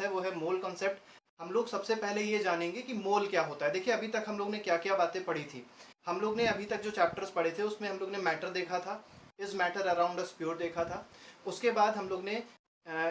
है वो है मोल कॉन्सेप्ट। हम लोग सबसे पहले ये जानेंगे कि मोल क्या होता है। देखिए अभी तक हम लोग ने क्या क्या बातें पढ़ी थी। हम लोग ने अभी तक जो चैप्टर्स पढ़े थे उसमें हम लोग ने मैटर देखा था, is matter around us pure देखा था। उसके बाद हम लोग ने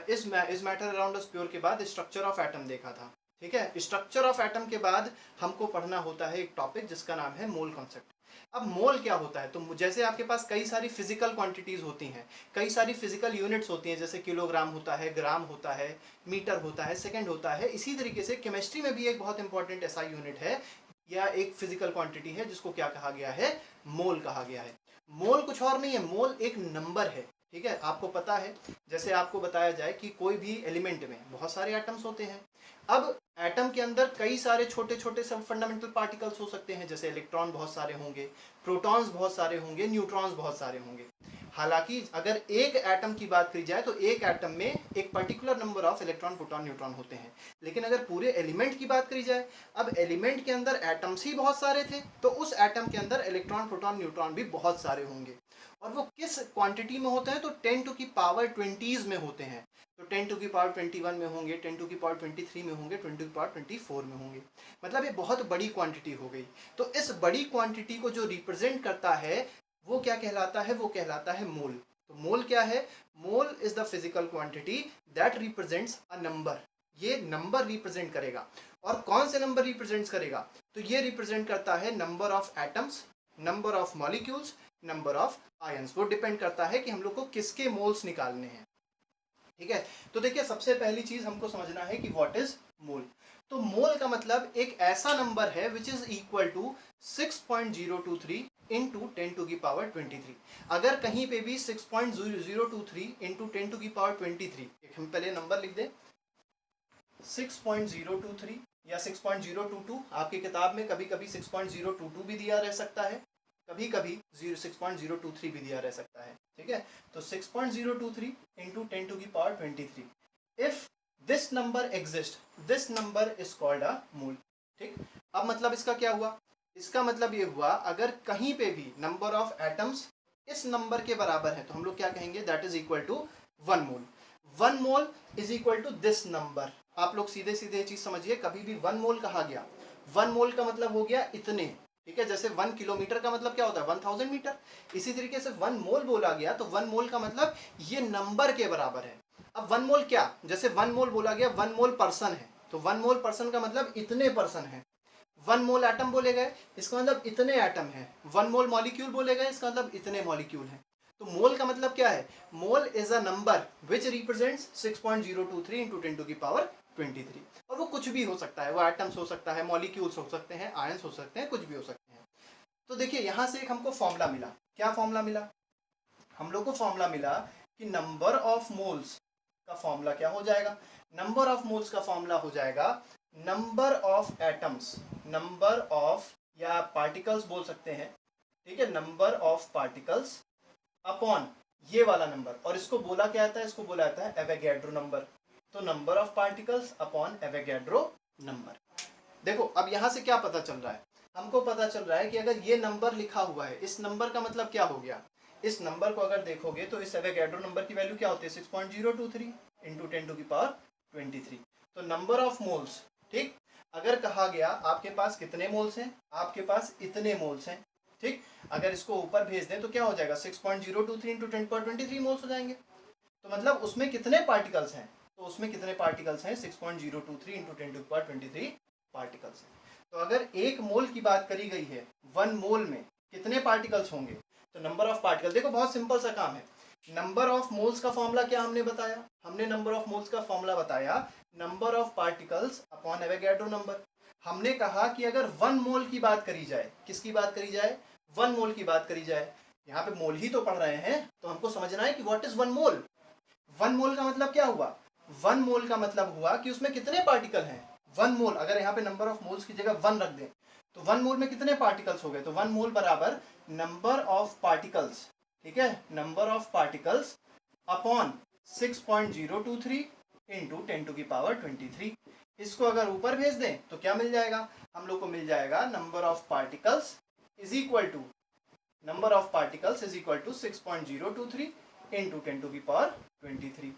is matter around us pure के बाद स्ट्रक्चर ऑफ एटम देखा था। ठीक है, स्ट्रक्चर ऑफ एटम के बाद हमको पढ़ना होता है एक टॉपिक जिसका नाम है मोल कॉन्सेप्ट। अब मोल क्या होता है, तो जैसे आपके पास कई सारी फिजिकल क्वांटिटीज होती हैं, कई सारी फिजिकल यूनिट्स होती हैं, जैसे किलोग्राम होता है, ग्राम होता है, मीटर होता है, सेकंड होता है। इसी तरीके से केमिस्ट्री में भी एक बहुत इंपॉर्टेंट ऐसा यूनिट है या एक फिजिकल क्वांटिटी है जिसको क्या कहा गया है, मोल कहा गया है। मोल कुछ और नहीं है, मोल एक नंबर है। ठीक है, आपको पता है, जैसे आपको बताया जाए कि कोई भी एलिमेंट में बहुत सारे एटम्स होते हैं। अब एटम के अंदर कई सारे छोटे छोटे सब फंडामेंटल पार्टिकल्स हो सकते हैं, जैसे इलेक्ट्रॉन बहुत सारे होंगे, प्रोटॉन्स बहुत सारे होंगे, न्यूट्रॉन्स बहुत सारे होंगे। हालांकि अगर एक एटम की बात की जाए तो एक एटम में एक particular number of electron, proton, neutron होते हैं। लेकिन अगर पूरे एलिमेंट की बात करी जाए, अब एलिमेंट के अंदर एटम्स ही बहुत सारे थे, तो उस एटम के अंदर इलेक्ट्रॉन, प्रोटॉन, न्यूट्रॉन भी बहुत सारे होंगे। और वो किस क्वांटिटी में होते हैं, तो 10 टू की पावर 20s में होते हैं। तो 10 टू की पावर 21 में होंगे, 10 टू की पावर 23 में होंगे, 20 टू की पावर 24 में होंगे। मतलब ये बहुत बड़ी क्वांटिटी हो गई। तो इस बड़ी क्वांटिटी को जो रिप्रेजेंट करता है वो क्या कहलाता है, वो कहलाता है मोल। तो मोल क्या है, mole is the physical quantity that represents a number. ये नंबर रिप्रेजेंट करेगा। और कौन से नंबर रिप्रेजेंट करेगा, तो ये रिप्रेजेंट करता है number of atoms, number of molecules, number of ions. वो डिपेंड करता है कि हम लोग को किसके मोल्स निकालने हैं। ठीक है, तो देखिए सबसे पहली चीज हमको समझना है कि व्हाट इज मोल। तो मोल का मतलब एक ऐसा नंबर है which is equal to 6.023 into 10 to की पावर 23। अगर कहीं पे भी 6.023 इंटू 10 टू की पावर 23, एक हम पहले नंबर लिख दें 6.023 या 6.022, आपकी किताब में कभी कभी 6.022 भी दिया रह सकता है, कभी कभी 6.023 भी दिया रह सकता है। ठीक है, तो 6.023 इंटू 10 टू की power 23, if this number exist, this number is called a mole. ठीक, अब मतलब इसका क्या हुआ, इसका मतलब ये हुआ अगर कहीं पे भी नंबर ऑफ एटम्स इस नंबर के बराबर है तो हम लोग क्या कहेंगे, that is equal to 1 mole. 1 mole is equal to this number. आप लोग सीधे सीधे चीज समझिए, कभी भी 1 मोल कहा गया, 1 मोल का मतलब हो गया इतने। ठीक है, जैसे 1 किलोमीटर का मतलब क्या होता है, 1000 मीटर। इसी तरीके से 1 मोल बोला गया तो 1 मोल का मतलब ये नंबर के बराबर है। अब 1 मोल क्या, जैसे 1 मोल बोला गया, 1 मोल पर्सन है, तो 1 मोल पर्सन का मतलब इतने पर्सन है। 1 मोल एटम बोले गए, इसका मतलब इतने एटम है। 1 मोल मॉलिक्यूल बोले गए, इसका मतलब इतने मॉलिक्यूल है। तो मोल का मतलब क्या है, mole is a number which represents 6.023 into 10 to की पावर 23। और वो कुछ भी हो सकता है, वो एटम्स हो सकता है, मॉलिक्यूल्स हो सकते हैं, आयंस हो सकते हैं, कुछ भी हो सकते हैं। तो देखिए यहां से एक हमको फॉर्मूला मिला, क्या फॉर्मूला मिला, हम लोग को फॉर्मूला मिला कि नंबर ऑफ मोल्स का फॉर्मूला क्या हो जाएगा, नंबर ऑफ मोल्स का फॉर्मूला हो जाएगा number of atoms, number of या पार्टिकल्स बोल सकते हैं। ठीक है, नंबर ऑफ पार्टिकल्स अपॉन ये वाला नंबर, और इसको बोला क्या आता है, इसको बोला जाता है एवोगैड्रो नंबर। तो number of particles upon Avogadro number. देखो अब यहां से क्या पता चल रहा है, हमको पता चल रहा है कि अगर ये नंबर लिखा हुआ है, इस नंबर का मतलब क्या हो गया, इस नंबर को अगर देखोगे तो इस एवोगैड्रो नंबर की वैल्यू क्या होती है, 6.023 इंटू 10 टू की पावर 23। तो नंबर ऑफ मोल्स, ठीक, अगर कहा गया आपके पास कितने मोल्स हैं, आपके पास इतने मोल्स हैं। ठीक, अगर इसको ऊपर भेज दें तो क्या हो जाएगा, 6.023 इंटू 10 पावर 23 मोल्स हो जाएंगे। तो मतलब उसमें कितने पार्टिकल्स हैं, तो उसमें कितने पार्टिकल्स हैं, 6.023 इंटू 10 टू पावर 23 पार्टिकल्स हैं। तो अगर एक मोल की बात करी गई है, 1 मोल में कितने पार्टिकल्स होंगे, तो नंबर ऑफ पार्टिकल, देखो बहुत सिंपल सा काम है। नंबर ऑफ मोल्स का फॉर्मूला क्या हमने बताया, हमने नंबर ऑफ मोल्स का फॉर्मूला बताया number of particles upon Avogadro number. हमने कहा कि अगर 1 मोल की बात करी जाए, किसकी बात करी जाए, 1 मोल की बात करी जाए, यहाँ पे मोल ही तो पढ़ रहे हैं, तो हमको समझना है कि व्हाट इज 1 मोल। 1 मोल का मतलब क्या हुआ, 1 मोल का मतलब हुआ कि उसमें कितने पार्टिकल हैं। 1 मोल, अगर यहाँ पे नंबर ऑफ मोल्स की जगह 1 रख दें तो 1 मोल में कितने पार्टिकल्स हो गए, तो 1 मोल बराबर नंबर ऑफ पार्टिकल्स, ठीक है, number of particles upon 6.023 into 10 to की पावर 23। इसको अगर ऊपर भेज दें तो क्या मिल जाएगा, हम लोग को मिल जाएगा number of particles is equal to, number of particles is equal to 6.023 into 10 to की पावर 23।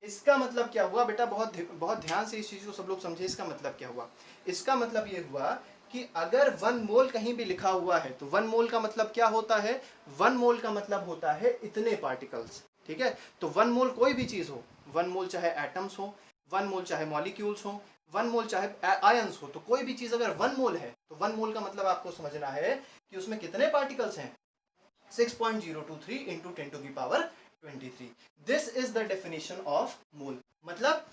इसका मतलब क्या हुआ बेटा, बहुत ध्यान से इस चीज को सब लोग समझे। इसका मतलब क्या हुआ, इसका मतलब ये हुआ कि अगर 1 मोल कहीं भी लिखा हुआ है तो 1 मोल का मतलब क्या होता है, 1 मोल का मतलब होता है इतने पार्टिकल्स। ठीक है, तो 1 मोल कोई भी चीज हो, 1 मोल चाहे एटम्स हो, 1 मोल चाहे मॉलिक्यूल्स हो, 1 मोल चाहे आयंस हो, तो कोई भी चीज अगर 1 मोल है तो 1 मोल का मतलब आपको समझना है कि उसमें कितने पार्टिकल्स हैं, 6.023 into 10 to the power 23. This is the definition of mole. मतलब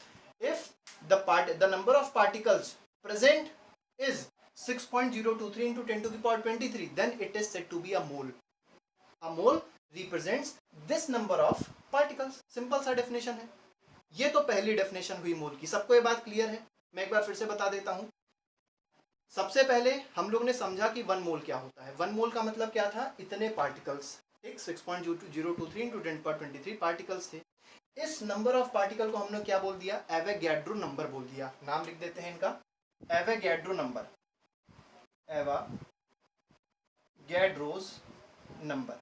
if the number of particles present is 6.023 into 10 to the power 23, then it is said to be a mole. A mole represents this number of particles. Simple सा definition है। ये तो पहली definition हुई मोल की। सबको ये बात क्लियर है? मैं एक बार फिर से बता देता हूं। सबसे पहले हम लोग ने समझा कि 1 मोल क्या होता है। 1 मोल का मतलब क्या था, इतने पार्टिकल्स। ठीक, 6.023 इंटू 10⁻23 पार्टिकल्स थे। इस नंबर ऑफ पार्टिकल को हमने क्या बोल दिया, एवोगैड्रो नंबर बोल दिया। नाम लिख देते हैं इनका, एवोगैड्रो नंबर, एवोगैड्रोस नंबर।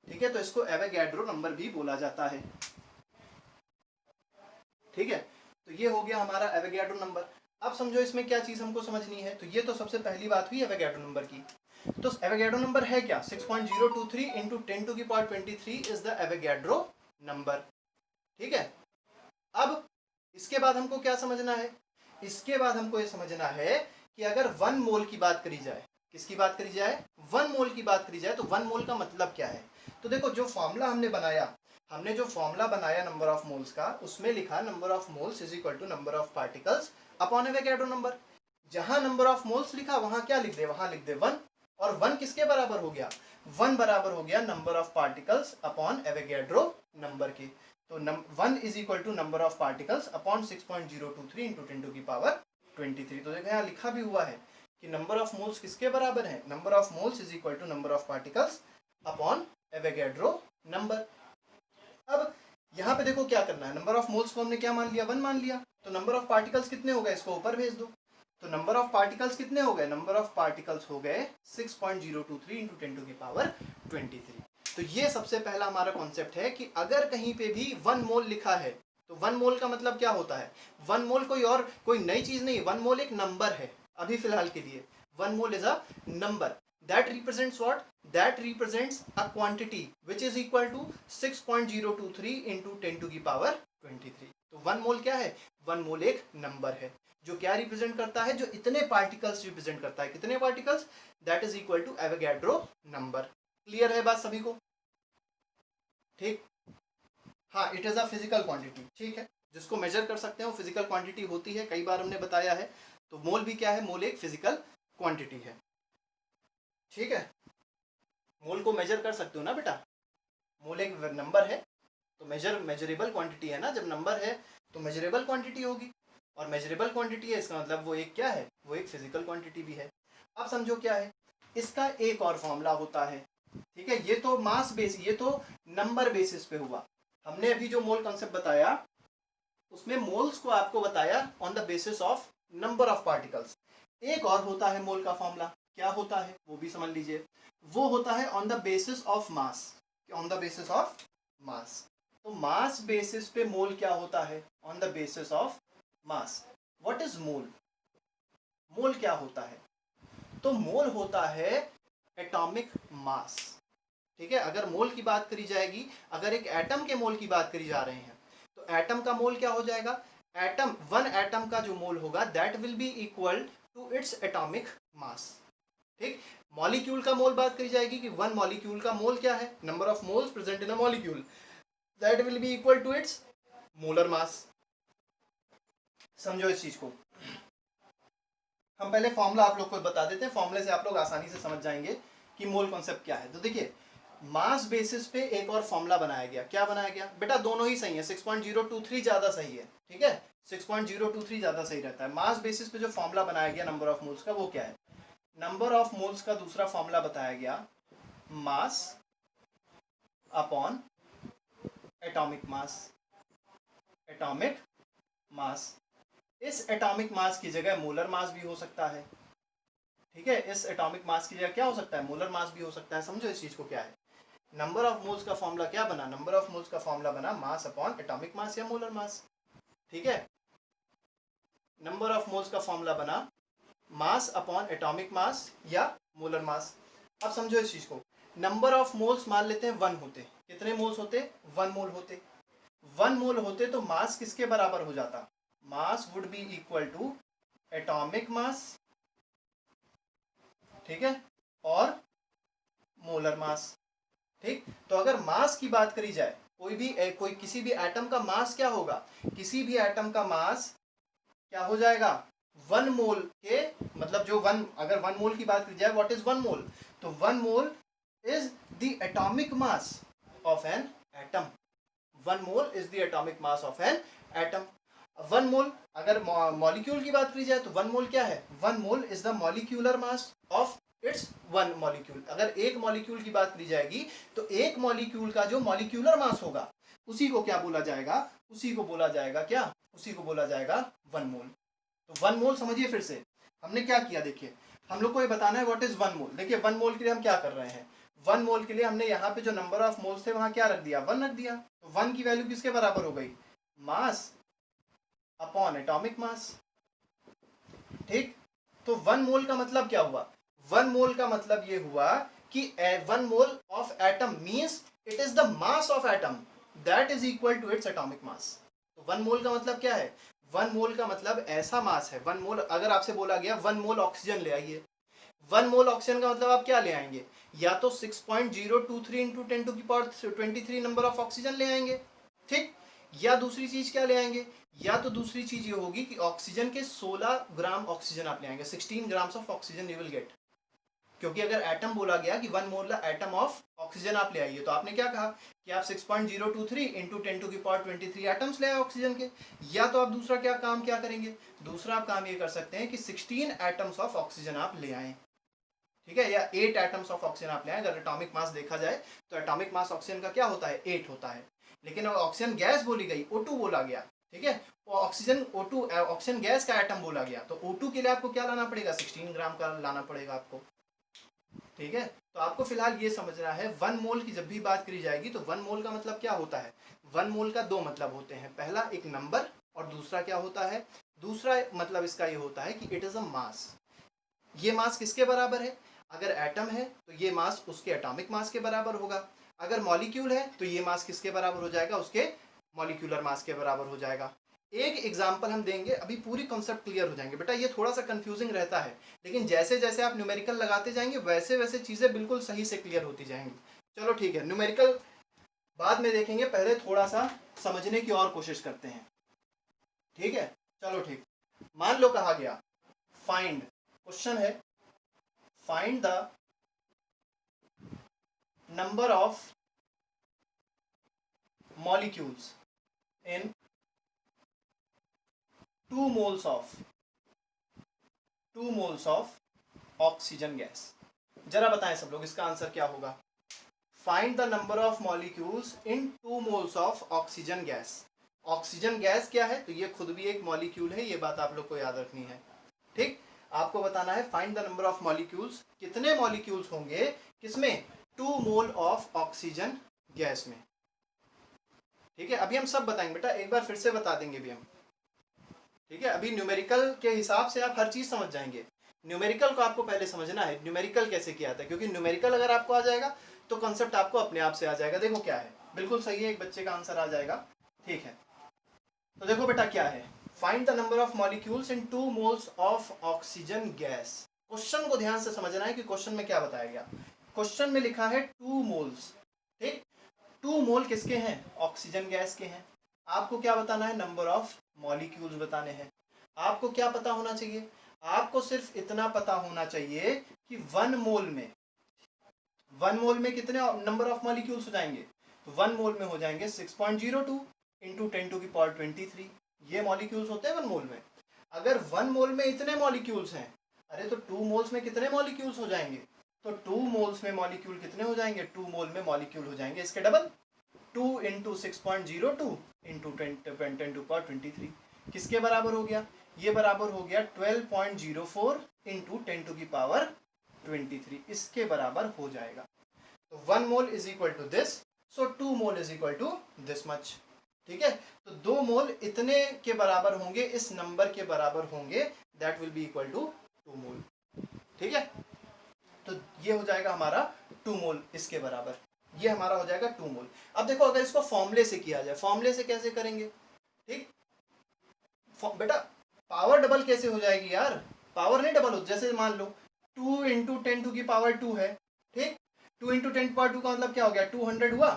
ठीक है, तो इसको एवोगैड्रो नंबर भी बोला जाता है। ठीक है, तो ये हो गया हमारा एवोगैड्रो नंबर। अब समझो इसमें क्या चीज हमको समझनी है। तो ये तो सबसे पहली बात हुई एवोगैड्रो नंबर की। तो एवोगैड्रो नंबर है क्या, 6.023 इंटू 10 टू की power 23 is the Avogadro number. ठीक है, अब इसके बाद हमको क्या समझना है, इसके बाद हमको ये समझना है कि अगर 1 मोल की बात करी जाए, किसकी बात करी जाए, 1 मोल की बात करी जाए, तो 1 मोल का मतलब क्या है। तो देखो जो फॉर्मूला हमने जो फॉर्मूला बनाया नंबर ऑफ मोल्स का, उसमें लिखा number of moles is equal to number of particles upon Avogadro number. जहां नंबर ऑफ मोल्स लिखा वहां क्या लिख दे, वहां लिख दे 1। और 1 किसके बराबर हो गया, 1 बराबर हो गया number of particles upon Avogadro number के। तो 1 is equal to number of particles upon 6.023 into 10 to की पावर 23। तो देखो यहाँ लिखा भी हुआ है कि नंबर ऑफ मोल्स किसके बराबर है, number of moles is equal to number of particles upon Avogadro number. अब यहाँ पे देखो क्या करना है, नंबर ऑफ मोल्स को हमने क्या मान लिया, 1 मान लिया। तो नंबर ऑफ पार्टिकल्स कितने हो गए, इसको ऊपर भेज दो। तो नंबर ऑफ पार्टिकल्स कितने हो गए, नंबर ऑफ पार्टिकल्स हो गए 6.023 इंटू 10 टू की पावर 23। तो ये सबसे पहला हमारा कॉन्सेप्ट है कि अगर कहीं पे भी 1 मोल लिखा है तो 1 मोल का मतलब क्या होता है, 1 मोल कोई नई चीज नहीं, 1 मोल एक नंबर है अभी फिलहाल के लिए। 1 mole is a number that represents what, that represents a quantity which is equal to 6.023 into 10 to the power 23। तो 1 मोल क्या है, 1 मोल एक नंबर है जो क्या रिप्रेजेंट करता है, जो इतने पार्टिकल्स रिप्रेजेंट करता है। कितने particles, that is equal to Avogadro number. Clear है बात सभी को? ठीक, हाँ, it is a physical quantity. ठीक है, जिसको मेजर कर सकते हैं वो फिजिकल क्वांटिटी होती है, कई बार हमने बताया है। तो मोल भी क्या है, मोल एक फिजिकल क्वांटिटी है। ठीक है, मोल को मेजर कर सकते हो ना बेटा, मोल एक नंबर है तो मेजरेबल क्वांटिटी है ना, जब नंबर है तो मेजरेबल क्वांटिटी होगी, और मेजरेबल क्वांटिटी है इसका मतलब वो एक क्या है, वो एक फिजिकल क्वांटिटी भी है। अब समझो क्या है, इसका एक और फॉर्मूला होता है। ठीक है, ये तो मास बेस, ये तो नंबर बेसिस पे हुआ। हमने अभी जो मोल कॉन्सेप्ट बताया उसमें मोल्स को आपको बताया on the basis of number of particles. एक और होता है मोल का फॉर्मूला, क्या होता है वो भी समझ लीजिए, वो होता है on the basis of mass, on the basis of mass. तो मास बेसिस पे मोल क्या होता है, on the basis of mass. What is mole, mole क्या होता है, तो मोल होता है एटॉमिक मास। ठीक है, अगर मोल की बात करी जाएगी, अगर एक एटम के मोल की बात करी जा रहे हैं तो एटम का मोल क्या हो जाएगा, एटम, 1 एटम का जो मोल होगा that will be equal to its atomic mass. ठीक, मॉलिक्यूल का मोल बात करी जाएगी कि 1 मॉलिक्यूल का मोल क्या है, number of moles present in a molecule, that will be equal to its molar mass. समझो इस चीज को। हम पहले फॉर्मूला आप लोग को बता देते हैं, फॉर्मूले से आप लोग आसानी से समझ जाएंगे कि मोल कॉन्सेप्ट क्या है। तो देखिए, मास बेसिस पे एक और फॉर्मूला बनाया गया। क्या बनाया गया बेटा, दोनों ही सही है, 6.023 ज्यादा सही है। ठीक है, 6.023 ज्यादा सही रहता है। मास बेसिस पे जो फॉर्मूला बनाया गया नंबर ऑफ मोल्स का, वो क्या है, नंबर ऑफ मोल्स का दूसरा फॉर्मूला बताया गया mass upon atomic mass. Atomic mass, इस एटॉमिक मास की जगह मोलर मास भी हो सकता है। ठीक है, इस एटॉमिक मास की जगह क्या हो सकता है, मोलर मास भी हो सकता है। समझो इस चीज को क्या है, नंबर ऑफ मोल्स का फॉर्मूला क्या बना, नंबर ऑफ मोल्स का फॉर्मूला बना मास अपॉन एटॉमिक मास या मोलर मास। ठीक है, नंबर ऑफ मोल्स का फॉर्मूला बना मास अपॉन एटॉमिक मास या मोलर मास। अब समझो इस चीज को, नंबर ऑफ मोल्स मान लेते हैं 1 होते, कितने मोल्स होते, 1 मोल होते, 1 मोल होते तो मास किसके बराबर हो जाता, mass would be equal to atomic mass, ठीक है, और मोलर मास। ठीक, तो अगर मास की बात करी जाए, कोई किसी भी एटम का मास क्या होगा, किसी भी एटम का मास क्या हो जाएगा, 1 मोल के, मतलब जो 1, अगर 1 मोल की बात की जाए, व्हाट इज 1 मोल, तो 1 mole is the atomic mass of an atom, 1 mole is the atomic mass of an atom. 1 मोल, अगर मॉलिक्यूल की बात की जाए तो 1 मोल क्या है, 1 mole is the molecular mass of its 1 molecule. अगर एक मॉलिक्यूल की बात की जाएगी तो एक मॉलिक्यूल का जो मॉलिक्यूलर मास होगा उसी को क्या बोला जाएगा, उसी को बोला जाएगा क्या, उसी को बोला जाएगा 1 मोल। तो 1 मोल समझिए फिर से, हमने क्या किया, देखिए हम लोग को ये बताना है व्हाट इज 1 मोल। देखिए 1 मोल के लिए हम क्या कर रहे हैं, 1 मोल के लिए हमने यहाँ पे जो नंबर ऑफ मोल्स थे वहां क्या रख दिया, 1 रख दिया। तो 1 की वैल्यू किसके बराबर हो गई, मास अपॉन एटॉमिक मास। ठीक, तो 1 मोल का मतलब क्या हुआ, 1 मोल का मतलब ये हुआ कि 1 mole of atom means it is the mass of atom that is equal to its atomic mass. तो 1 मोल का मतलब क्या है, 1 मोल का मतलब ऐसा मास है, 1 मोल अगर आपसे बोला गया 1 मोल ऑक्सीजन ले आइए, 1 मोल ऑक्सीजन का मतलब आप क्या ले आएंगे, या तो 6.023 इंटू 10⁻23 नंबर ऑफ ऑक्सीजन ले आएंगे, ठीक, या दूसरी चीज क्या ले आएंगे, या तो दूसरी चीज ये होगी कि ऑक्सीजन के 16 ग्राम ऑक्सीजन आप ले आएंगे, 16 grams of oxygen you will get. क्योंकि अगर एटम बोला गया कि 1 मोल एटम ऑफ ऑक्सीजन आप ले आइए, तो आपने क्या कहा कि आप 6.023 इंटू 10⁻23 एटम्स ले आए ऑक्सीजन के। या तो आप दूसरा क्या काम क्या करेंगे, दूसरा आप काम ये कर सकते हैं कि 16 एटम्स ऑफ ऑक्सीजन आप ले आए, ठीक है, या 8 एटम्स ऑफ ऑक्सीजन आप ले आए। अगर एटॉमिक मास देखा जाए तो एटॉमिक मास ऑक्सीजन का क्या होता है, 8 होता है, लेकिन ऑक्सीजन गैस बोली गई, O2 बोला गया, ठीक है, ऑक्सीजन O2 ऑक्सीजन गैस का एटम बोला गया, तो O2 के लिए आपको क्या लाना पड़ेगा, 16 ग्राम का लाना पड़ेगा आपको। ठीक है, तो आपको फिलहाल ये समझना है 1 मोल की जब भी बात करी जाएगी तो 1 मोल का मतलब क्या होता है, 1 मोल का 2 मतलब होते हैं, पहला एक नंबर और दूसरा क्या होता है, दूसरा मतलब इसका ये होता है कि इट इज अ मास। ये मास किसके बराबर है, अगर एटम है तो ये मास उसके एटॉमिक मास के बराबर होगा, अगर मॉलिक्यूल है तो ये मास किसके बराबर हो जाएगा, उसके मॉलिक्यूलर मास के बराबर हो जाएगा। एक एग्जांपल हम देंगे, अभी पूरी कॉन्सेप्ट क्लियर हो जाएंगे। बेटा ये थोड़ा सा कंफ्यूजिंग रहता है, लेकिन जैसे जैसे आप न्यूमेरिकल लगाते जाएंगे वैसे वैसे चीज़ें बिल्कुल सही से क्लियर होती जाएंगी। चलो ठीक है, न्यूमेरिकल बाद में देखेंगे, पहले थोड़ा सा समझने की और कोशिश करते हैं। ठीक है, चलो ठीक, मान लो कहा गया फाइंड, क्वेश्चन है find the number of molecules in 2 moles of oxygen gas. जरा बताएं सब लोग इसका आंसर क्या होगा, find the number of molecules in 2 moles of oxygen gas. Oxygen gas क्या है, तो ये खुद भी एक मॉलिक्यूल है, ये बात आप लोग को याद रखनी है। ठीक, आपको बताना है find the number of molecules, कितने मॉलिक्यूल्स होंगे किसमें, 2 मोल ऑफ ऑक्सीजन गैस में। ठीक है, अभी हम सब बताएंगे बेटा, एक बार फिर से बता देंगे अभी हम। ठीक है, अभी न्यूमेरिकल के हिसाब से आप हर चीज समझ जाएंगे। न्यूमेरिकल को आपको पहले समझना है, न्यूमेरिकल कैसे किया जाता है, क्योंकि न्यूमेरिकल अगर आपको आ जाएगा तो कॉन्सेप्ट आपको अपने आप से आ जाएगा। देखो क्या है, बिल्कुल सही है, एक बच्चे का आंसर आ जाएगा। ठीक है, तो देखो बेटा क्या है, find the number of molecules in 2 moles of oxygen gas. Question को ध्यान से समझना है कि क्वेश्चन में क्या बताया गया। क्वेश्चन में लिखा है 2 मोल्स, ठीक, 2 मोल किसके हैं, ऑक्सीजन गैस के हैं। आपको क्या बताना है, नंबर ऑफ मॉलिक्यूल्स बताने हैं। आपको क्या पता होना चाहिए, आपको सिर्फ इतना पता होना चाहिए कि 1 मोल में कितने नंबर ऑफ मॉलिक्यूल्स हो जाएंगे, तो 1 मोल में हो जाएंगे 6.02 इंटू 10⁻23, ये मॉलिक्यूल्स होते हैं 1 मोल में। अगर 1 मोल में इतने मॉलिक्यूल्स हैं, अरे तो 2 मोल्स में कितने मॉलिक्यूल्स हो जाएंगे, तो 2 मोल्स में मॉलिक्यूल कितने हो जाएंगे, 2 मोल में मॉलिक्यूल हो जाएंगे इसके डबल, 2 इंटू 6.02 इंटू 10⁻23 किसके बराबर हो गया, ये बराबर हो गया 12.04 इंटू 10⁻23, इसके बराबर हो जाएगा। तो 1 mole is equal to this, so 2 mole is equal to this much. ठीक है, तो 2 मोल इतने के बराबर होंगे, इस नंबर के बराबर होंगे, that will be equal to 2 mole. ठीक है, तो ये हो जाएगा हमारा 2 मोल इसके बराबर, ये हमारा हो जाएगा 2 मोल। अब देखो अगर इसको फॉर्मूले से किया जाए, फॉर्मूले से कैसे करेंगे? ठीक बेटा, पावर डबल कैसे हो जाएगी यार? पावर नहीं डबल हो, जैसे मान लो 2 इंटू 10⁻²⁵ है। ठीक, 2 इंटू 10⁻²⁵ का मतलब क्या हो गया? 200 हुआ।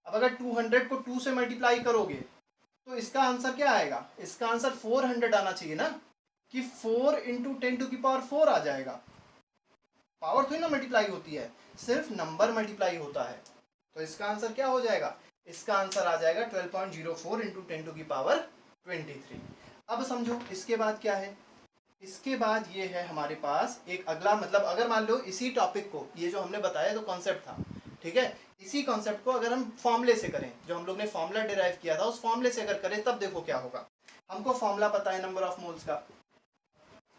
अब अगर 200 को 2 से मल्टीप्लाई करोगे तो इसका आंसर क्या आएगा? इसका आंसर 400 आना चाहिए ना, कि 4 इंटू 10⁻⁴ आ जाएगा। पावर थोड़ी ना मल्टीप्लाई होती है, सिर्फ नंबर मल्टीप्लाई होता है। तो इसका आंसर क्या हो जाएगा? इसका आंसर आ जाएगा 12.04 इंटू 10⁻23। अब समझो इसके बाद क्या है। इसके बाद ये है हमारे पास एक अगला, मतलब अगर मान लो इसी टॉपिक को, ये जो हमने बताया तो कॉन्सेप्ट था, ठीक है, इसी कॉन्सेप्ट को अगर हम फॉर्मूले से करें, जो हम लोग ने फॉर्मूला डिराइव किया था उस फॉर्मूले से अगर करें, तब देखो क्या होगा। हमको फॉर्मूला पता है नंबर ऑफ मोल्स का।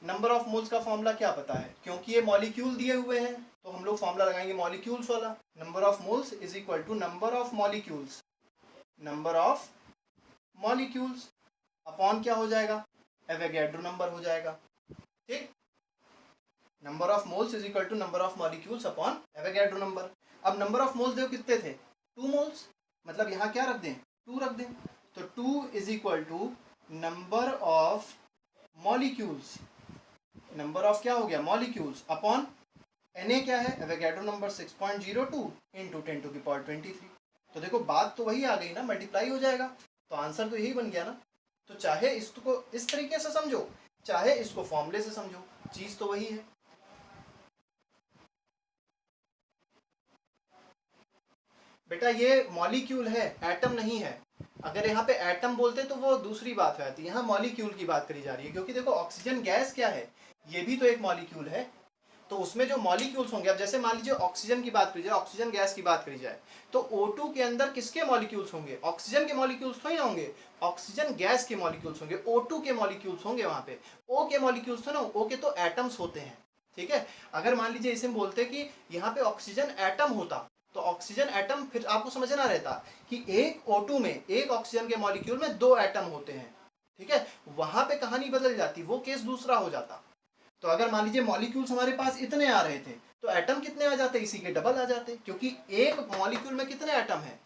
नंबर ऑफ मोल्स का फॉर्मूला क्या पता है? क्योंकि ये मॉलिक्यूल दिए हुए हैं तो हम लोग फॉर्मूला लगाएंगे मॉलिक्यूल्स वाला। Number of moles is equal to number of molecules, number of molecules upon क्या हो जाएगा? एवोगैड्रो नंबर हो जाएगा। ठीक, number of moles is equal to number of molecules upon Avogadro number. अब नंबर ऑफ मोल्स देखो कितने थे? 2 मोल्स, मतलब यहाँ क्या रख दें? 2 रख दें। तो 2 is equal to number of molecules, number of क्या हो गया? मॉलिक्यूल्स अपॉन Na क्या है? Avogadro number 6.02 into 10⁻23। तो देखो बात तो वही आ गई ना, मल्टीप्लाई हो जाएगा, तो आंसर तो यही बन गया ना। तो चाहे इसको इस तरीके से समझो, चाहे इसको फॉर्मूले से समझो, चीज तो वही है। बेटा ये मॉलिक्यूल है, एटम नहीं है। अगर यहाँ पे एटम बोलते तो वो दूसरी बात है आती, यहाँ मॉलिक्यूल की बात करी जा रही है। क्योंकि देखो ऑक्सीजन गैस क्या है? ये भी तो एक मॉलिक्यूल है। तो उसमें जो मॉलिक्यूल्स होंगे, अब जैसे मान लीजिए ऑक्सीजन की बात करी जाए, ऑक्सीजन गैस की बात करी जाए, तो O2 के अंदर किसके मॉलिक्यूल्स होंगे? ऑक्सीजन के मॉलिक्यूल्स थोड़ी ना होंगे, ऑक्सीजन गैस के मॉलिक्यूल्स होंगे, O2 के मॉलिक्यूल्स होंगे वहां पे। O के मॉलिक्यूल्स तो ना, O के तो एटम्स होते हैं। ठीक है, अगर मान लीजिए इसे बोलते कि यहाँ पे ऑक्सीजन एटम होता, तो ऑक्सीजन एटम फिर आपको समझना रहता कि एक O2 में, एक ऑक्सीजन के मॉलिक्यूल में 2 एटम होते हैं। ठीक है, वहां पे कहानी बदल जाती, वो केस दूसरा हो जाता। तो अगर मान लीजिए मॉलिक्यूल्स हमारे पास इतने आ रहे थे, तो एटम कितने आ जाते? इसी के डबल आ जाते, क्योंकि एक मॉलिक्यूल में कितने एटम है?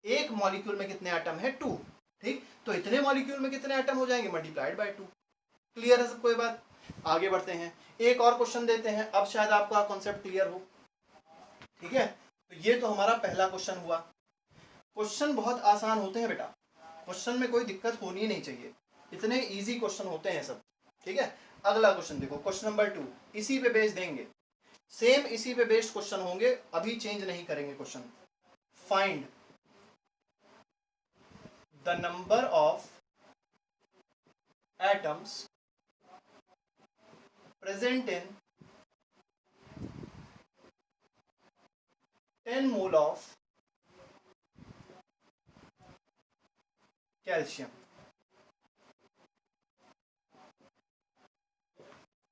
एक मॉलिक्यूल में कितने एटम है? 2। ठीक, तो इतने मॉलिक्यूल में कितने एटम हो जाएंगे? Multiplied by 2। क्लियर है सबको ये बात? आगे बढ़ते हैं, एक और क्वेश्चन देते हैं, अब शायद आपका कॉन्सेप्ट क्लियर हो। ठीक है, तो ये तो हमारा पहला क्वेश्चन हुआ। क्वेश्चन बहुत आसान होते हैं बेटा, क्वेश्चन में कोई दिक्कत होनी ही नहीं चाहिए, इतने इजी क्वेश्चन होते हैं सब। ठीक है, अगला क्वेश्चन देखो, क्वेश्चन नंबर 2, इसी पे बेस देंगे, सेम इसी पे बेस्ड क्वेश्चन होंगे, अभी चेंज नहीं करेंगे question. Find the number of atoms present in 10 mole of calcium.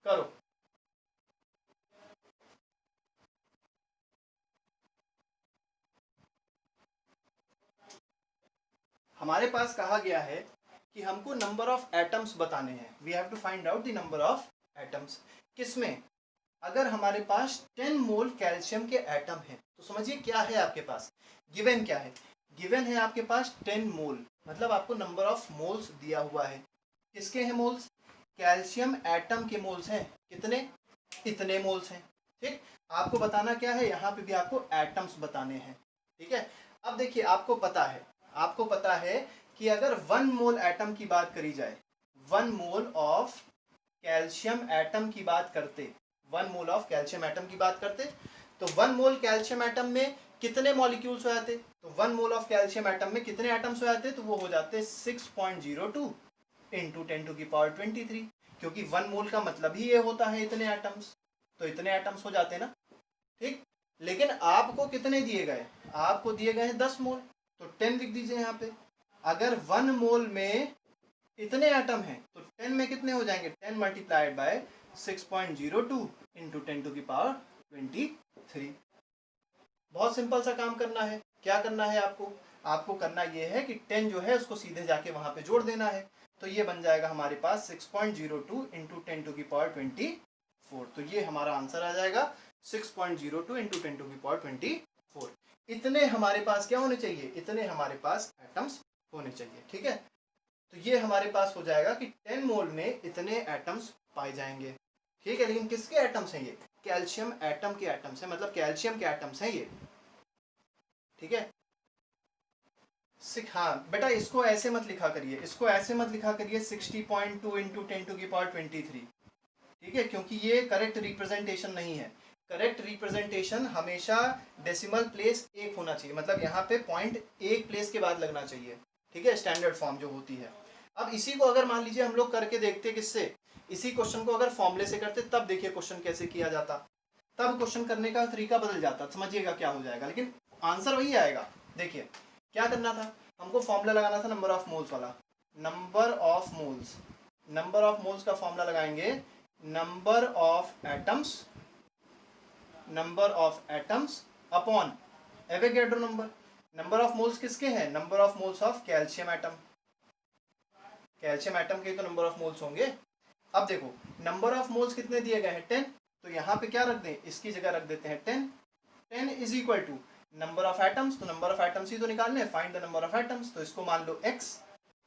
करो। हमारे पास कहा गया है कि हमको नंबर ऑफ एटम्स बताने हैं, we have to find out the number of atoms. किसमें? अगर हमारे पास 10 मोल कैल्शियम के एटम हैं, तो समझिए क्या है आपके पास, गिवन क्या है? गिवन है आपके पास 10 मोल, मतलब आपको नंबर ऑफ मोल्स दिया हुआ है। किसके हैं मोल्स? कैल्शियम एटम के मोल्स हैं। कितने? इतने मोल्स हैं। ठीक, आपको बताना क्या है? यहाँ पे भी आपको एटम्स बताने हैं। ठीक है, अब देखिए आपको पता है, आपको पता है कि अगर 1 मोल एटम की बात करी जाए, 1 मोल ऑफ कैल्शियम एटम की बात करते, 1 मोल ऑफ कैल्शियम एटम की बात करते, तो 1 मोल कैल्शियम एटम में कितने मॉलिक्यूल्स हो जाते? तो 1 मोल ऑफ कैल्शियम एटम में कितने एटम्स हो जाते? तो वो हो जाते 6.02 इंटू 10⁻23, क्योंकि 1 मोल का मतलब ही ये होता है इतने एटम्स, तो इतने एटम्स हो जाते ना। ठीक, लेकिन आपको कितने दिए गए? आपको दिए गए हैं 10 मोल, तो 10 लिख दीजिए यहाँ पे। अगर 1 मोल में इतने एटम हैं तो 10 में कितने हो जाएंगे? 10 मल्टीप्लाइड बाय 6.02 इंटू 10⁻23। बहुत सिंपल सा काम करना है। क्या करना है आपको? आपको करना ये है कि 10 जो है उसको सीधे जाके वहां पे जोड़ देना है। तो ये बन जाएगा हमारे पास 6.02 इंटू 10 टू की पावर 24। तो ये हमारा आंसर आ जाएगा 6.02 इंटू 10 टू की पावर 24। इतने हमारे पास क्या होने चाहिए? इतने हमारे पास एटम्स होने चाहिए। ठीक है, तो ये हमारे पास हो जाएगा कि 10 मोल में इतने एटम्स पाए जाएंगे। ठीक है, लेकिन किसके एटम्स हैं ये? कैल्शियम एटम के एटम्स हैं, मतलब कैल्शियम के एटम्स हैं ये। ठीक है, हाँ बेटा, इसको ऐसे मत लिखा करिए, इसको ऐसे मत लिखा करिए 60.2 इंटू 10 टू की पावर 23। ठीक है, क्योंकि ये करेक्ट रिप्रेजेंटेशन नहीं है। करेक्ट रिप्रेजेंटेशन हमेशा डेसिमल प्लेस एक होना चाहिए, मतलब यहाँ पे पॉइंट एक प्लेस के बाद लगना चाहिए। ठीक है, स्टैंडर्ड फॉर्म जो होती है। अब इसी को अगर मान लीजिए हम लोग करके देखते किससे, इसी क्वेश्चन को अगर फॉर्मूले से करते, तब देखिए क्वेश्चन कैसे किया जाता, तब क्वेश्चन करने का तरीका बदल जाता, समझिएगा क्या हो जाएगा, लेकिन आंसर वही आएगा। देखिए क्या करना था, हमको फॉर्मूला लगाना था नंबर ऑफ मोल्स वाला। Number of moles, number of moles का फॉर्मूला लगाएंगे number of atoms, number of atoms upon Avogadro number. Number of moles किसके हैं? Number of moles of calcium atom. Calcium atom के तो number of moles होंगे। अब देखो नंबर ऑफ मोल्स कितने दिए गए हैं? 10। तो यहाँ पे क्या रख दें, इसकी जगह रख देते हैं 10। 10 is equal to number of atoms, तो नंबर ऑफ एटम्स ही तो निकालने हैं, find the number of atoms, तो इसको मान लो x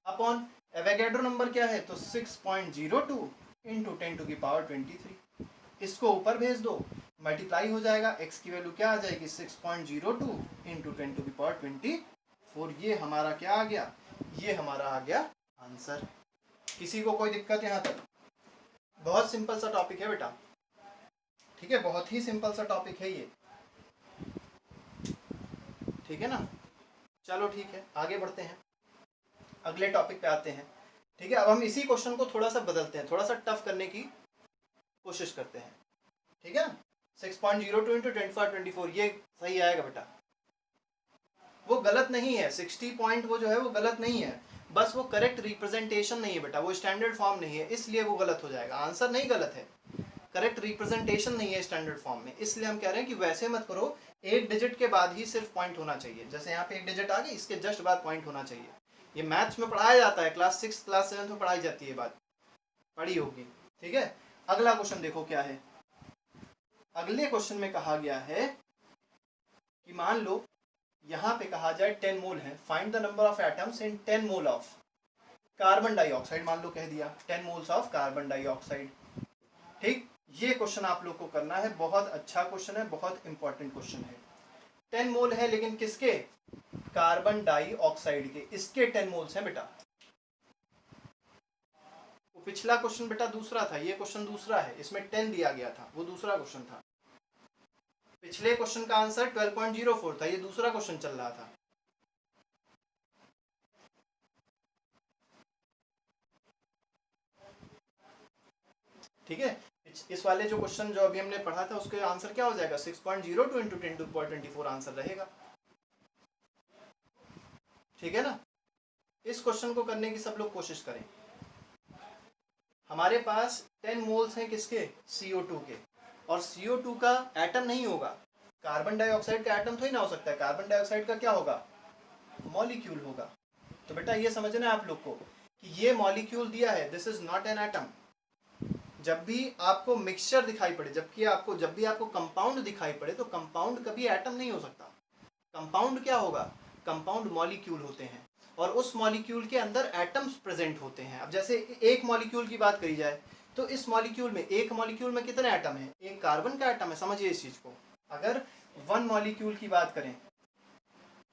अपॉन एवोगैड्रो नंबर क्या है, तो 6.02 इंटू 10 टू की पावर 23। इसको ऊपर भेज दो, मल्टीप्लाई हो जाएगा, x की वैल्यू क्या आ जाएगी 6.02 इंटू 10 टू की पावर 24। ये हमारा क्या आ गया? ये हमारा आ गया आंसर। किसी को कोई दिक्कत यहाँ तक? बहुत सिंपल सा टॉपिक है बेटा। ठीक है, बहुत ही सिंपल सा टॉपिक है ये। ठीक है ना, चलो ठीक है, आगे बढ़ते हैं, अगले टॉपिक पे आते हैं। ठीक है, अब हम इसी क्वेश्चन को थोड़ा सा बदलते हैं, थोड़ा सा टफ करने की कोशिश करते हैं। ठीक है ना, 6.02 इंटू 24, ये सही आएगा बेटा। वो गलत नहीं है, 60 पॉइंट वो जो है वो गलत नहीं है, बस वो करेक्ट रिप्रेजेंटेशन नहीं है बेटा, वो स्टैंडर्ड फॉर्म नहीं है, इसलिए वो गलत हो जाएगा। आंसर नहीं गलत है, करेक्ट रिप्रेजेंटेशन नहीं है स्टैंडर्ड फॉर्म में, इसलिए हम कह रहे हैं कि वैसे मत करो, एक डिजिट के बाद ही सिर्फ पॉइंट होना चाहिए। जैसे यहाँ पे एक डिजिट आ गई, इसके जस्ट बाद पॉइंट होना चाहिए। ये मैथ्स में पढ़ाया जाता है, क्लास 6 क्लास 7 में पढ़ाई जाती है, बात पढ़ी होगी। ठीक है, अगला क्वेश्चन देखो क्या है। अगले क्वेश्चन में कहा गया है कि मान लो यहाँ पे कहा जाए 10 मोल है, find the number of atoms in 10 mole of carbon dioxide, मान लो कह दिया 10 मोल्स ऑफ कार्बन डाइऑक्साइड। ठीक, ये क्वेश्चन आप लोग को करना है, बहुत अच्छा क्वेश्चन है, बहुत इंपॉर्टेंट क्वेश्चन है। 10 मोल है, लेकिन किसके? कार्बन डाइऑक्साइड के, इसके 10 मोल्स हैं बेटा। वो पिछला क्वेश्चन बेटा दूसरा था, ये क्वेश्चन दूसरा है, इसमें 10 दिया गया था, वो दूसरा क्वेश्चन था। पिछले क्वेश्चन का आंसर 12.04 था, ये दूसरा क्वेश्चन चल रहा था। ठीक है, इस वाले जो क्वेश्चन जो अभी हमने पढ़ा था उसके आंसर क्या हो जाएगा? 6.02 इंटू 10 टू पावर 24 आंसर रहेगा। ठीक है ना, इस क्वेश्चन को करने की सब लोग कोशिश करें। हमारे पास 10 मोल्स हैं किसके? CO2 के, और CO2 का एटम नहीं होगा, कार्बन डाइऑक्साइड का एटम थोड़ी ना हो सकता है, कार्बन डाइऑक्साइड का क्या होगा? मॉलिक्यूल होगा। तो बेटा ये समझना है आप लोग को कि ये मॉलिक्यूल दिया है, this is not an atom. जब भी आपको मिक्सचर दिखाई पड़े, जब भी आपको कंपाउंड दिखाई पड़े, तो कंपाउंड कभी एटम नहीं हो सकता। कंपाउंड क्या होगा? कंपाउंड मॉलिक्यूल होते हैं, और उस मॉलिक्यूल के अंदर एटम्स प्रेजेंट होते हैं। अब जैसे एक मॉलिक्यूल की बात करी जाए, तो इस मॉलिक्यूल में, एक मॉलिक्यूल में कितने एटम हैं? एक कार्बन का एटम है, समझिए इस चीज को। अगर वन मॉलिक्यूल की बात करें,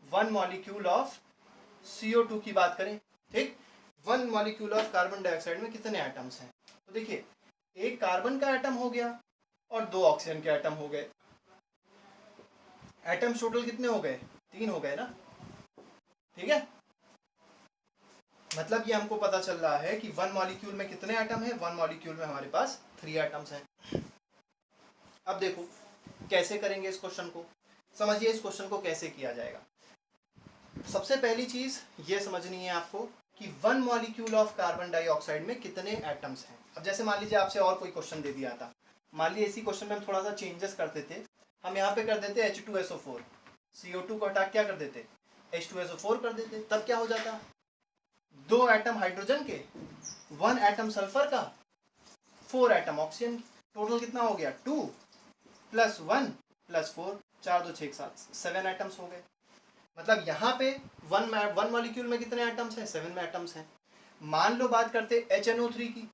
वन मॉलिक्यूल ऑफ CO2 की बात करें, ठीक, one molecule of carbon dioxide में कितने एटम्स हैं? तो देखिए, एक कार्बन का एटम हो गया और 2 ऑक्सीजन के एटम हो गए। एटम्स टोटल कितने हो गए? 3 हो गए ना। ठीक है, मतलब ये हमको पता चल रहा है कि वन मॉलिक्यूल में कितने एटम हैं? वन मॉलिक्यूल में हमारे पास 3 एटम्स हैं। अब देखो कैसे करेंगे इस क्वेश्चन को, समझिए इस क्वेश्चन को कैसे किया जाएगा। सबसे पहली चीज ये समझनी है आपको कि one molecule of carbon dioxide में कितने एटम्स हैं। अब जैसे मान लीजिए आपसे और कोई क्वेश्चन दे दिया था, मान लीजिए इसी क्वेश्चन में हम थोड़ा सा चेंजेस करते थे, हम यहाँ पे कर देते H2SO4, CO2 को हटा क्या कर देते, H2SO4 कर देते, तब क्या हो जाता, 2 एटम हाइड्रोजन के, 1 एटम सल्फर का, 4 एटम ऑक्सीजन, टोटल कितना हो गया 2 + 1 + 4, 4 2 6 7, 7 एटम्स हो गए। मतलब यहाँ पे वन मॉलिक्यूल में कितने एटम्स हैं, 7 में एटम्स हैं। मान लो बात करते HNO3 की,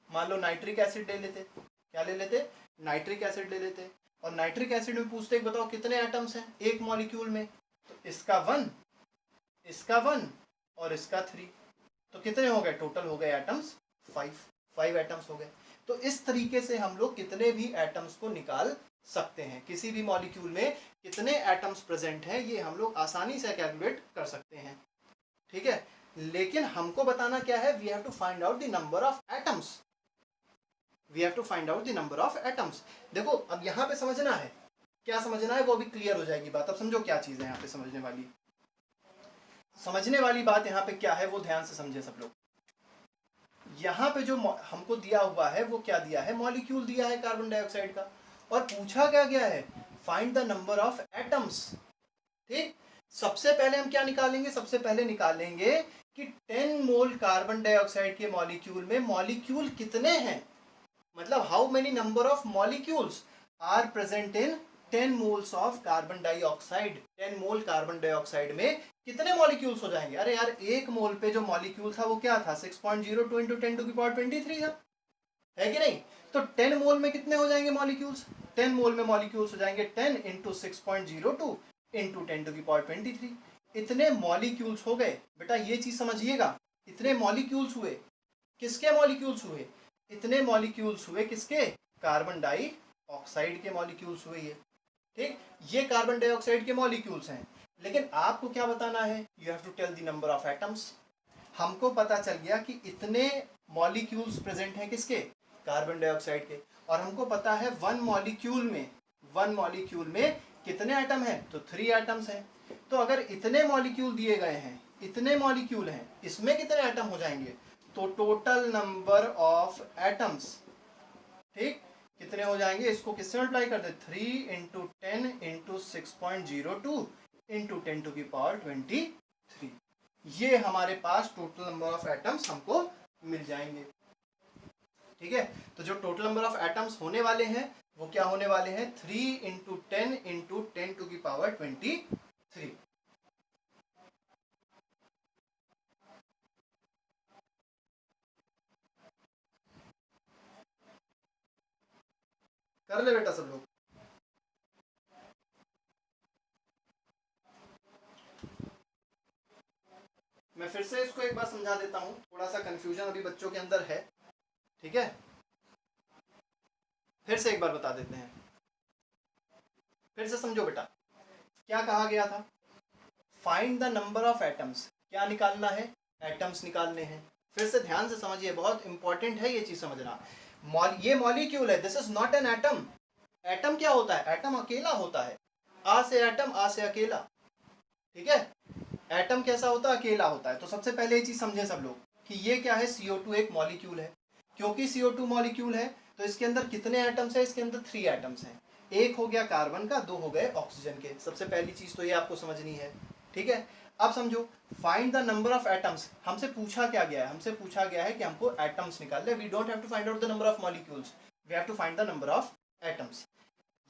मान लो नाइट्रिक एसिड ले लेते, क्या ले लेते, नाइट्रिक एसिड ले लेते, और नाइट्रिक एसिड में पूछते बताओ कितने एटम्स हैं एक मॉलिक्यूल में, तो इसका 1, इसका 1 और इसका 3, तो कितने हो गए, टोटल हो गए एटम्स 5 एटम्स हो गए। तो इस तरीके से हम लोग कितने भी एटम्स को निकाल सकते हैं, किसी भी मॉलिक्यूल में कितने एटम्स प्रेजेंट हैं ये हम लोग आसानी से कैलकुलेट कर सकते हैं, ठीक है। लेकिन हमको बताना क्या है, we have to find out the number of atoms, we have to find out the number of atoms. देखो अब यहाँ पे समझना है, क्या समझना है वो भी क्लियर हो जाएगी बात। अब समझो क्या चीज़ है यहाँ पे समझने वाली, समझने वाली बात यहाँ पे क्या है वो ध्यान से समझे सब लोग। यहाँ पे जो हमको दिया हुआ है वो क्या दिया है, मॉलिक्यूल दिया है कार्बन डाइऑक्साइड का, और पूछा क्या गया है, find the number of atoms, ठीक। सबसे पहले हम क्या निकालेंगे, सबसे पहले निकालेंगे कि 10 मोल कार्बन डाइऑक्साइड के मॉलिक्यूल में मॉलिक्यूल कितने हैं, मतलब how many number of molecules are present in 10 moles of carbon dioxide. 10 mole carbon dioxide में कितने मॉलिक्यूल्स हो जाएंगे, अरे यार एक मोल पे जो मॉलिक्यूल था वो क्या था, 6.02 × 10⁻23 था, है कि नहीं। तो 10 मोल में कितने हो जाएंगे मॉलिक्यूल्स, 10 मोल में मॉलिक्यूल्स हो जाएंगे 10 × 6.02 × 10⁻23, इतने मॉलिक्यूल्स हो गए। बेटा ये चीज समझिएगा, इतने मॉलिक्यूल्स हुए, किसके मॉलिक्यूल्स हुए, इतने मॉलिक्यूल्स हुए किसके, कार्बन डाइऑक्साइड के मॉलिक्यूल्स हुए ये, ठीक। ये कार्बन डाइऑक्साइड के मॉलिक्यूल्स हैं, लेकिन आपको क्या बताना है, you have to tell the number of atoms. हमको पता चल गया कि इतने मॉलिक्यूल्स प्रेजेंट हैं किसके, कार्बन डाइऑक्साइड के, और हमको पता है वन मॉलिक्यूल में कितने एटम हैं, तो 3 एटम्स हैं। तो अगर इतने मॉलिक्यूल दिए गए हैं, इतने मॉलिक्यूल हैं, इसमें कितने एटम हो जाएंगे, तो टोटल नंबर ऑफ एटम्स, ठीक, कितने हो जाएंगे, इसको किससे मल्टीप्लाई कर दे, 3 × 10 × 6.02 × 10⁻23, ये हमारे पास टोटल नंबर ऑफ एटम्स हमको मिल जाएंगे, ठीक है। तो जो टोटल नंबर ऑफ एटम्स होने वाले हैं वो क्या होने वाले हैं, 3 × 10 × 10⁻23। कर ले बेटा सब लोग। मैं फिर से इसको एक बार समझा देता हूँ, थोड़ा सा कंफ्यूजन अभी बच्चों के अंदर है, ठीक है। फिर से एक बार बता देते हैं, फिर से समझो बेटा, क्या कहा गया था, find the number of atoms, क्या निकालना है, एटम्स निकालने हैं। फिर से ध्यान से समझिए, बहुत इंपॉर्टेंट है ये चीज समझना। ये मॉलिक्यूल है, this is not an atom. Atom क्या होता है, एटम अकेला होता है, आ से एटम, आ से अकेला, ठीक है। एटम कैसा होता है, अकेला होता है। तो सबसे पहले ये चीज समझे सब लोग कि ये क्या है, CO2 एक मॉलिक्यूल है। क्योंकि CO2 मॉलिक्यूल है तो इसके अंदर कितने एटम्स है, इसके अंदर 3 एटम्स हैं। एक हो गया कार्बन का, 2 हो गए ऑक्सीजन के। सबसे पहली चीज तो ये आपको समझनी है, ठीक है। अब समझो, find the number of atoms, हमसे पूछा क्या गया है, हमसे पूछा गया है कि हमको एटम्स निकालने। We don't have to find out the number of molecules, we have to find the number of atoms.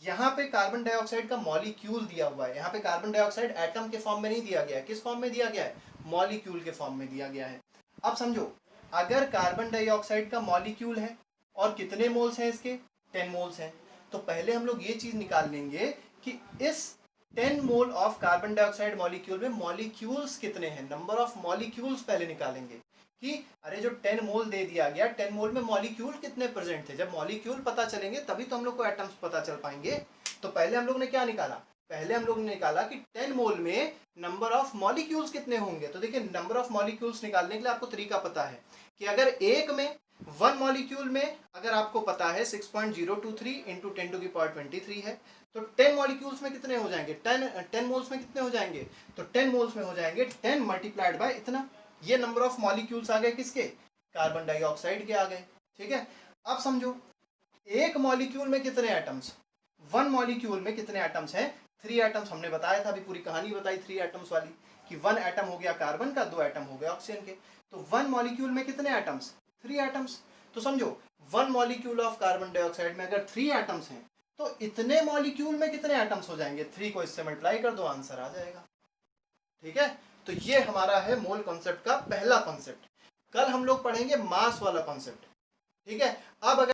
यहाँ पे कार्बन डाइऑक्साइड का मॉलिक्यूल दिया हुआ है, यहाँ पे कार्बन डाइऑक्साइड एटम के फॉर्म में नहीं दिया गया है, किस फॉर्म में दिया गया है, मॉलिक्यूल के फॉर्म में दिया गया है। अब समझो, अगर कार्बन डाइऑक्साइड का मॉलिक्यूल है और कितने मोल्स हैं इसके, 10 मोल्स हैं, तो पहले हम लोग ये चीज निकाल लेंगे कि इस 10 mole of carbon dioxide molecule में मॉलिक्यूल्स कितने हैं, नंबर ऑफ मॉलिक्यूल्स पहले निकालेंगे कि अरे जो 10 मोल दे दिया गया, 10 मोल में मॉलिक्यूल कितने प्रेजेंट थे। जब मॉलिक्यूल पता चलेंगे तभी तो हम लोग को एटम्स पता चल पाएंगे। तो पहले हम लोग ने क्या निकाला, पहले हम लोग ने निकाला कि 10 मोल में नंबर ऑफ मॉलिक्यूल्स कितने होंगे। तो देखिए, नंबर ऑफ मॉलिक्यूल्स निकालने के लिए आपको तरीका पता है कि अगर एक में, वन मॉलिक्यूल में अगर आपको पता है 6.023 × 10⁻23 है, तो 10 मॉलिक्यूल्स में कितने हो जाएंगे, 10 मोल्स में कितने हो जाएंगे, तो 10 मोल्स में हो जाएंगे 10 मल्टीप्लाइड बाय इतना। ये नंबर ऑफ मॉलिक्यूल्स आ गए किसके, कार्बन डाइऑक्साइड के आ गए, ठीक है। अब समझो, एक मॉलिक्यूल में कितने एटम्स, वन मॉलिक्यूल में कितने एटम्स हैं, 3 एटम्स हमने बताया था, अभी पूरी कहानी बताई 3 एटम्स वाली कि 1 एटम हो गया कार्बन का, 2 एटम हो गया ऑक्सीजन के। तो 1 मॉलिक्यूल में कितने एटम्स? 3 एटम्स। तो समझो 1 मॉलिक्यूल ऑफ कार्बन डाइऑक्साइड में अगर 3 एटम्स हैं तो इतने मॉलिक्यूल में कितने एटम्स हो जाएंगे? 3 को इससे मल्टीप्लाई कर दो, आंसर आ जाएगा। ठीक है, तो ये हमारा है मोल कॉन्सेप्ट का पहला कॉन्सेप्ट। कल हम लोग पढ़ेंगे मास वाला कॉन्सेप्ट। ठीक है, अब अगर